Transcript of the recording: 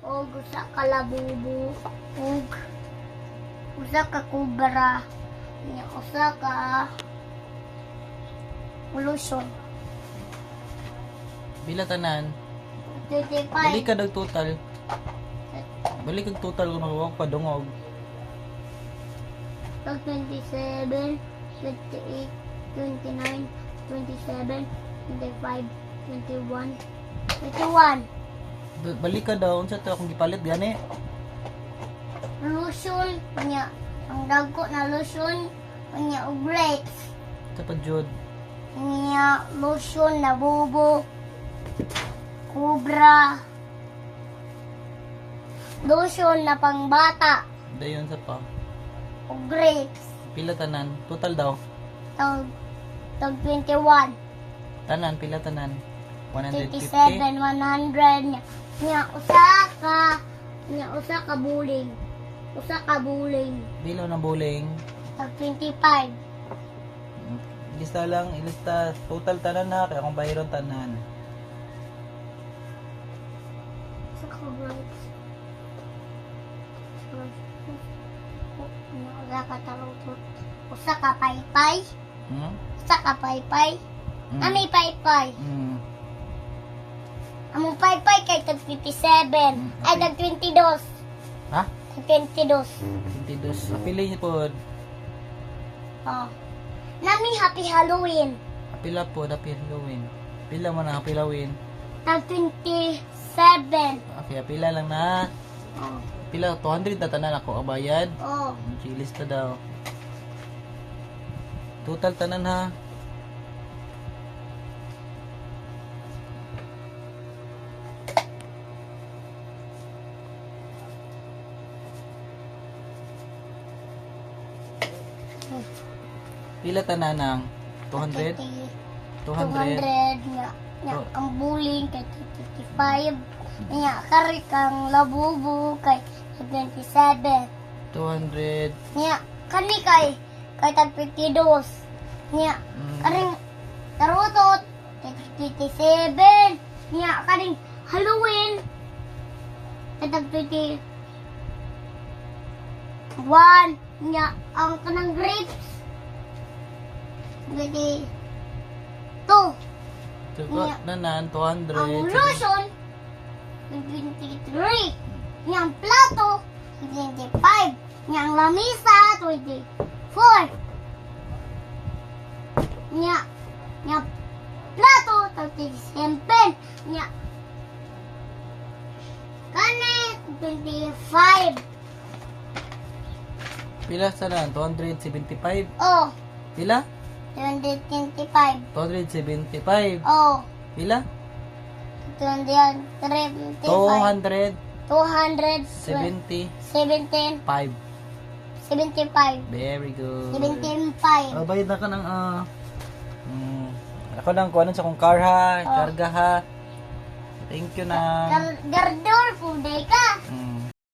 og usa ka labubo ug usa ka kubra nya usa ka lotion. Bila tanan. 25. Balik ka dag total. Balik kag total kung nagawag pa dungog. 27, 28, 29, 27, 25, 21, 21. Balik ka daw unsa to akong gipalit gani. Lotion nya ang dagko na lotion nya og grapes. Sa pa jud. Nya lotion na bubo. Kubra. Lotion na pangbata. Dayon sa pa. O grapes. Pila tanan? Total daw. Tag 21. Tanan pila tanan? 57, 150. 100 nya. Nya usa ka buling. Usa ka buling. Bilaw na bowling. Tag 25. Ilista lang, ilista total tanan na kaya akong bayron tanan. Usa ka grapes. Usa ka tarutot. Usa ka paypay. Hmm? Usa ka paypay. Ami paypay. Hmm. Among paypay kay tag 57. Ay tag 22. Ha? Tag 22. 22. Pili niyo po. Oh. Nami happy Halloween. Pila po na Halloween. Pila man ang Halloween. Tag 27. Okay, pila lang na. Oh. Pila 200 na tanan ako abayad. Oh. Lista daw. Total tanan ha. Pila tanan ang 200? 200. 200 nga. Nga ang buling kay 55. Nga kari kang labubo kay 27. 200. Nga kani kay tag 52. Nga karing tarutot kay 57. Nga karing Halloween kay tag 21. Nga ang kanang grapes Gadi 2. Tugot nanan Ang 200. lotion 23. Yang plato 25. Yang lamisa 24. Nya plato 37. Nya kane 25. Pila tanan 275. Oh, Pila? 225. 275. Oh, Pila? 235. 275. 17. 75. Very good. 75. Bayad na ka ng ako nang kuhanan sa kong car ha, karga ha. Thank you na. Gardor po, day ka.